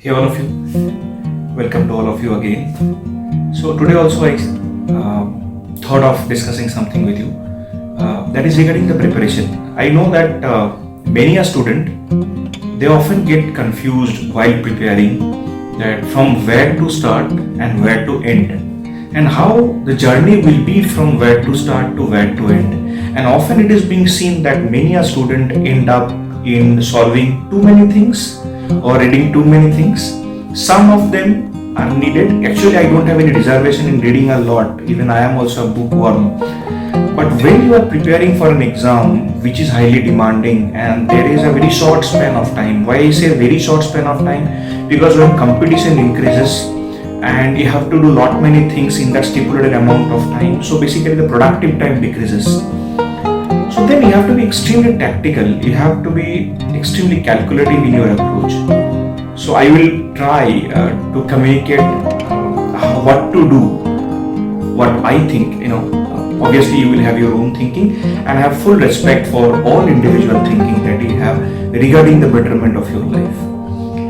Hey all of you, welcome to all of you again. So today also I thought of discussing something with you that is regarding the preparation. I know that many a student they often get confused while preparing that from where to start and where to end and how the journey will be from where to start to where to end. And often it is being seen that many a student end up in solving too many things or reading too many things. Some of them are needed. Actually, I don't have any reservation in reading a lot. Even I am also a bookworm. But when you are preparing for an exam which is highly demanding and there is a very short span of time, why I say very short span of time? Because when competition increases and you have to do lot many things in that stipulated amount of time, so basically the productive time decreases. So then you have to be extremely tactical, you have to be extremely calculative in your approach. So I will try to communicate what to do, what I think, obviously you will have your own thinking and I have full respect for all individual thinking that you have regarding the betterment of your life.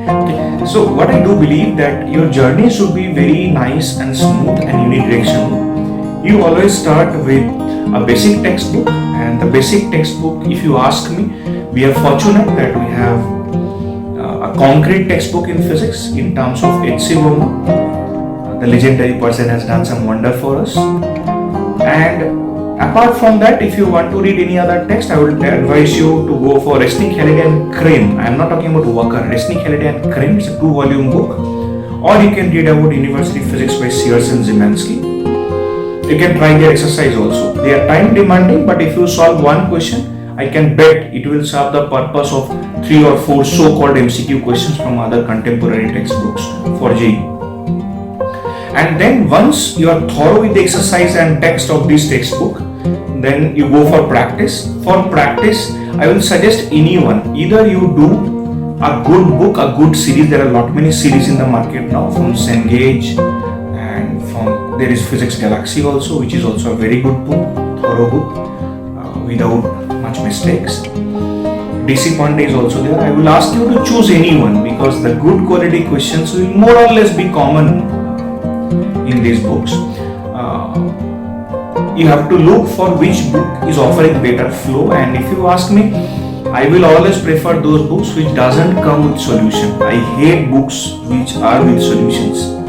Okay. So what I do believe that your journey should be very nice and smooth and unidirectional. You always start with a basic textbook, and the basic textbook, if you ask me, we are fortunate that we have a concrete textbook in physics in terms of H.C. Verma. The legendary person has done some wonder for us. And apart from that, if you want to read any other text, I would advise you to go for Resnick, Halliday and Crane. I am not talking about Walker. Resnick, Halliday and Crane, it's a 2-volume book. Or you can read about University Physics by Sears and Zimansky. You can try their exercise also. They are time demanding, but if you solve one question, I can bet it will serve the purpose of 3 or 4 so-called MCQ questions from other contemporary textbooks for JEE. And then once you are thorough with the exercise and text of this textbook, then you go for practice. For practice, I will suggest anyone. Either you do a good book, a good series. There are a lot many series in the market now from Cengage, and from there is Physics Galaxy also, which is also a very good book, thorough book, without much mistakes. DC Pandey is also there. I will ask you to choose anyone because the good quality questions will more or less be common in these books. You have to look for which book is offering better flow, and if you ask me, I will always prefer those books which doesn't come with solution. I hate books which are with solutions.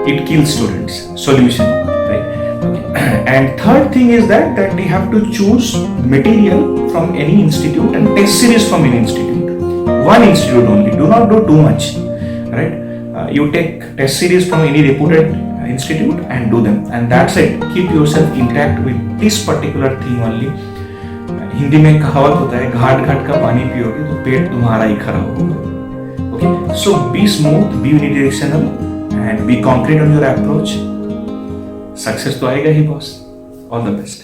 It kills students. Solution, right? Okay. And third thing is that you have to choose material from any institute and test series from any institute. One institute only. Do not do too much, right? You take test series from any reputed institute and do them, and that's it. Keep yourself intact with this particular thing only. Hindi में कहावत होता है, घाट घाट का पानी पियोगे तो पेट तुम्हारा ही खराब होगा. Okay, so be smooth, be unidirectional, and be concrete on your approach. Success तो आएगा ही boss. All the best.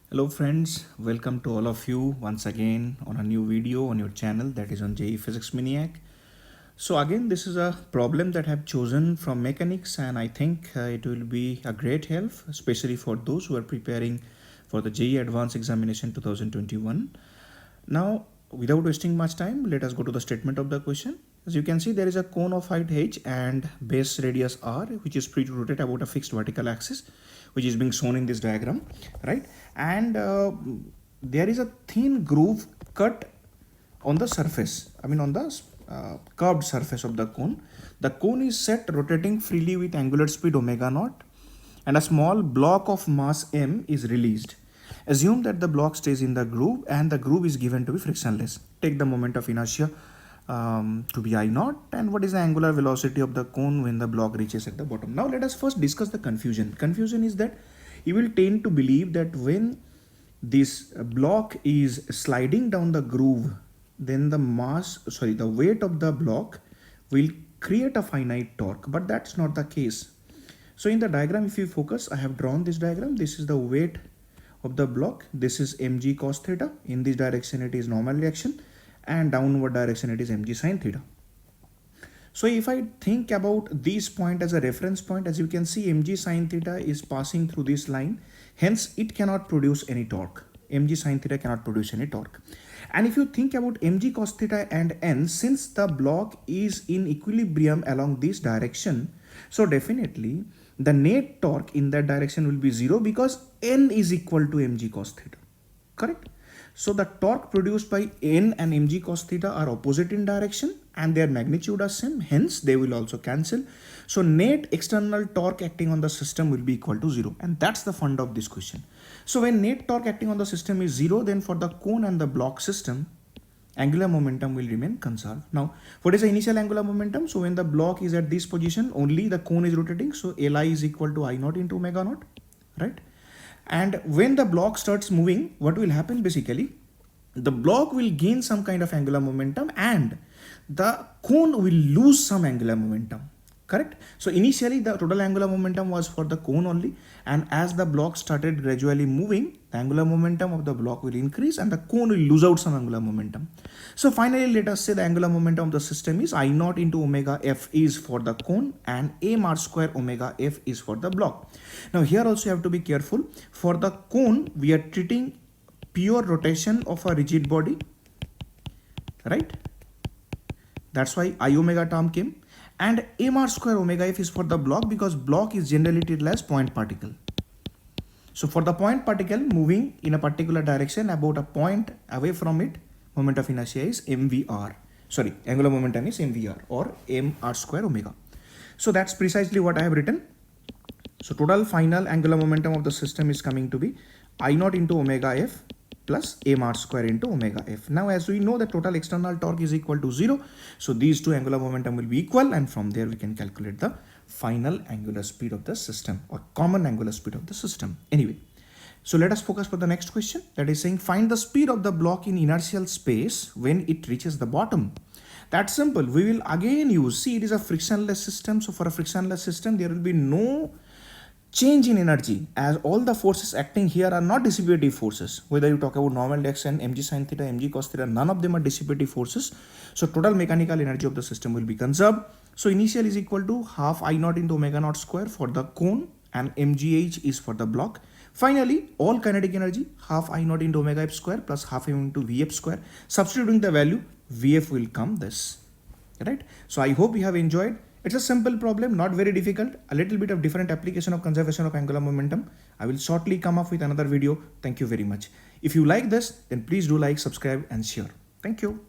Hello friends, welcome to all of you once again on a new video on your channel that is on JEE Physics Maniac. So again, this is a problem that I have chosen from mechanics, and I think it will be a great help, especially for those who are preparing for the JEE Advanced Examination 2021. Now, without wasting much time, let us go to the statement of the question. As you can see, there is a cone of height h and base radius r, which is free to rotate about a fixed vertical axis, which is being shown in this diagram, right? And there is a thin groove cut on the surface, on the curved surface of the cone. The cone is set rotating freely with angular speed omega naught, and a small block of mass m is released. Assume that the block stays in the groove and the groove is given to be frictionless. Take the moment of inertia to be I naught, and what is the angular velocity of the cone when the block reaches at the bottom. Now let us first discuss the confusion. Confusion is that you will tend to believe that when this block is sliding down the groove, then the weight of the block will create a finite torque, but that's not the case. So in the diagram, if you focus, I have drawn this diagram. This is the weight of the block. This is mg cos theta. In this direction, it is normal reaction, and downward direction, it is mg sin theta. So if I think about this point as a reference point, as you can see, mg sin theta is passing through this line. Hence, it cannot produce any torque. mg sin theta cannot produce any torque. And if you think about mg cos theta and n, since the block is in equilibrium along this direction, so definitely the net torque in that direction will be 0 because n is equal to mg cos theta. Correct? So the torque produced by n and mg cos theta are opposite in direction and their magnitude are same, hence they will also cancel. So net external torque acting on the system will be equal to 0, and that's the fun of this question. So when net torque acting on the system is 0, then for the cone and the block system, angular momentum will remain conserved. Now, what is the initial angular momentum? So when the block is at this position, only the cone is rotating, so Li is equal to I naught into omega naught, right? And when the block starts moving, what will happen basically? The block will gain some kind of angular momentum and the cone will lose some angular momentum. Correct? So initially the total angular momentum was for the cone only, and as the block started gradually moving, the angular momentum of the block will increase and the cone will lose out some angular momentum. So finally, let us say the angular momentum of the system is I naught into omega f is for the cone and m r square omega f is for the block. Now here also you have to be careful. For the cone, we are treating pure rotation of a rigid body, right? That's why I omega term came. And m r square omega f is for the block because block is generally treated as point particle. So for the point particle moving in a particular direction about a point away from it, moment of inertia is mvr. Sorry, angular momentum is mvr or m r square omega. So that's precisely what I have written. So total final angular momentum of the system is coming to be I naught into omega f plus m r square into omega f. Now as we know the total external torque is equal to 0, so these two angular momentum will be equal, and from there we can calculate the final angular speed of the system or common angular speed of the system. Anyway, so let us focus for the next question, that is saying find the speed of the block in inertial space when it reaches the bottom. That's simple. We will again use, see, it is a frictionless system, so for a frictionless system there will be no change in energy, as all the forces acting here are not dissipative forces. Whether you talk about normal direction, mg sin theta, mg cos theta, none of them are dissipative forces. So total mechanical energy of the system will be conserved. So initial is equal to half I naught into omega naught square for the cone and mgh is for the block. Finally, all kinetic energy half I naught into omega f square plus half m into vf square. Substituting the value, vf will come this, right? So I hope you have enjoyed. It's a simple problem, not very difficult, a little bit of different application of conservation of angular momentum. I will shortly come up with another video. Thank you very much. If you like this, then please do like, subscribe and share. Thank you.